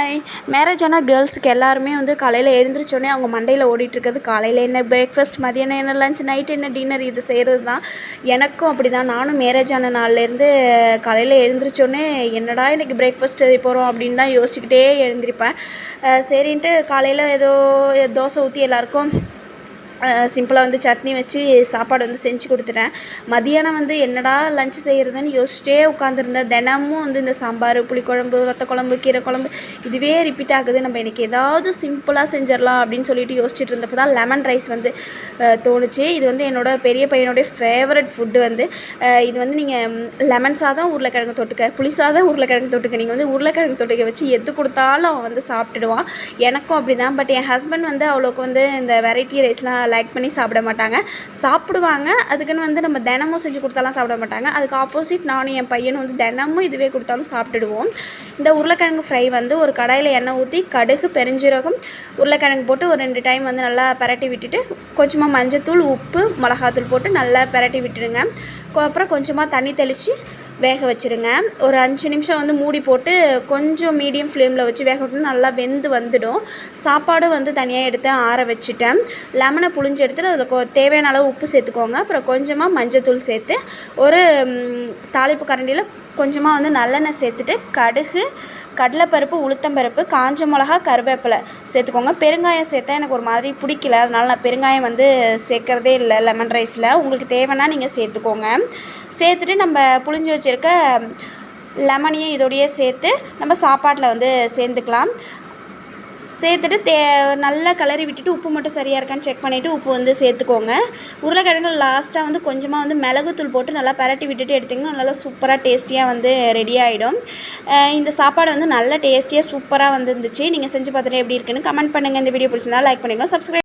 Hi! Marriage ஆன கேர்ள்ஸுக்கு எல்லாருமே வந்து காலையில் எழுந்திரிச்சோடனே அவங்க மண்டையில் ஓடிட்டுருக்கிறது காலையில் என்ன பிரேக்ஃபாஸ்ட், மதியானம் என்ன லஞ்ச், நைட் என்ன டின்னர், இது செய்கிறது தான். எனக்கும் அப்படி தான். நானும் மேரேஜ் ஆன நாள்லேருந்து காலையில் எழுந்திரிச்சோடனே என்னடா இன்றைக்கி பிரேக்ஃபாஸ்ட் செய்ய போகிறோம் அப்படின்னு தான் யோசிச்சுக்கிட்டே எழுந்திரிப்பேன். சரின்ட்டு காலையில் ஏதோ தோசை ஊற்றி எல்லாேருக்கும் சிம்பிளாக வந்து சட்னி வச்சு சாப்பாடு வந்து செஞ்சு கொடுத்துட்டேன். மதியானம் வந்து என்னடா லஞ்ச் செய்கிறதுன்னு யோசிச்சிட்டே உட்காந்துருந்தேன். தினமும் வந்து இந்த சாம்பார், புளிக்குழம்பு, வத்தக்குழம்பு, கீரை குழம்பு இதுவே ரிப்பீட் ஆகுது. நம்ம இன்றைக்கி ஏதாவது சிம்பிளாக செஞ்சிடலாம் அப்படின்னு சொல்லிட்டு யோசிச்சுட்டு இருந்தப்போ தான் லெமன் ரைஸ் வந்து தோணுச்சு. இது வந்து என்னோடய பெரிய பையனுடைய ஃபேவரட் ஃபுட்டு வந்து இது வந்து நீங்கள் லெமன் சாதம், உருளைக்கிழங்கு தொட்டுக்க, புளி சாதம், உருளைக்கிழங்கு தொட்டுக்க, நீங்கள் வந்து உருளைக்கிழங்கு தொட்டுக்க வச்சு எது கொடுத்தாலும் அவன் வந்து சாப்பிட்டுடுவான். எனக்கும் அப்படி தான். பட் என் ஹஸ்பண்ட் வந்து அவ்வளோக்கு வந்து இந்த வெரைட்டி ரைஸ்லாம் லைக் பண்ணி சாப்பிட மாட்டாங்க. சாப்பிடுவாங்க, அதுக்குன்னு வந்து நம்ம தினமும் செஞ்சு கொடுத்தாலாம் சாப்பிட மாட்டாங்க. அதுக்கு ஆப்போசிட் நானும் என் பையனும் வந்து தினமும் இதுவே கொடுத்தாலும் சாப்பிட்டுடுவோம். இந்த உருளைக்கிழங்கு ஃப்ரை வந்து ஒரு கடாயில் எண்ணெய் ஊற்றி கடுகு, பெருஞ்சீரகம், உருளைக்கிழங்கு போட்டு ஒரு 2 டைம் வந்து நல்லா பரட்டி விட்டுட்டு கொஞ்சமாக மஞ்சத்தூள், உப்பு, மிளகாத்தூள் போட்டு நல்லா பரட்டி விட்டுடுங்க. அப்புறம் கொஞ்சமாக தண்ணி தெளித்து வேக வச்சுருங்க. ஒரு 5 நிமிஷம் வந்து மூடி போட்டு கொஞ்சம் மீடியம் ஃப்ளேமில் வச்சு வேக விட்டு நல்லா வெந்து வந்துடும். சாப்பாடும் வந்து தனியாக எடுத்து ஆற வச்சுட்டேன். லெமனை புழிஞ்சு எடுத்துட்டு அதில் தேவையான அளவு உப்பு சேர்த்துக்கோங்க. அப்புறம் கொஞ்சமாக மஞ்சத்தூள் சேர்த்து ஒரு தாளிப்பு கரண்டியில் கொஞ்சமாக வந்து நல்லெண்ணெய் சேர்த்துட்டு கடுகு, கடலைப்பருப்பு, உளுத்தம்பருப்பு, காஞ்ச மிளகா, கருவேப்பிலை சேர்த்துக்கோங்க. பெருங்காயம் சேர்த்தா எனக்கு ஒரு மாதிரி பிடிக்கல, அதனால் நான் பெருங்காயம் வந்து சேர்க்குறதே இல்லை லெமன் ரைஸில். உங்களுக்கு தேவைன்னா நீங்கள் சேர்த்துக்கோங்க. சேர்த்துட்டு நம்ம புழிஞ்சு வச்சுருக்க லெமனையும் இதோடையே சேர்த்து நம்ம சாப்பாட்டில் வந்து சேர்த்துக்கலாம். சேர்த்துட்டு நல்லா கிளறி விட்டுட்டு உப்பு மட்டும் சரியாக இருக்கான்னு செக் பண்ணிவிட்டு உப்பு வந்து சேர்த்துக்கோங்க. உருளைக்கிழங்கு லாஸ்ட்டாக வந்து கொஞ்சமாக வந்து மிளகுத்தூள் போட்டு நல்லா பரட்டி விட்டுட்டு எடுத்திங்கன்னா நல்லா சூப்பராக டேஸ்டியாக வந்து ரெடி ஆகிடும். இந்த சாப்பாடு வந்து நல்லா டேஸ்டியாக சூப்பராக வந்துருந்துச்சு. நீங்கள் செஞ்சு பார்த்துட்டு எப்படி இருக்குன்னு கமெண்ட் பண்ணுங்கள். இந்த வீடியோ பிடிச்சிருந்தா லைக் பண்ணுங்கள், சப்ஸ்கிரைப்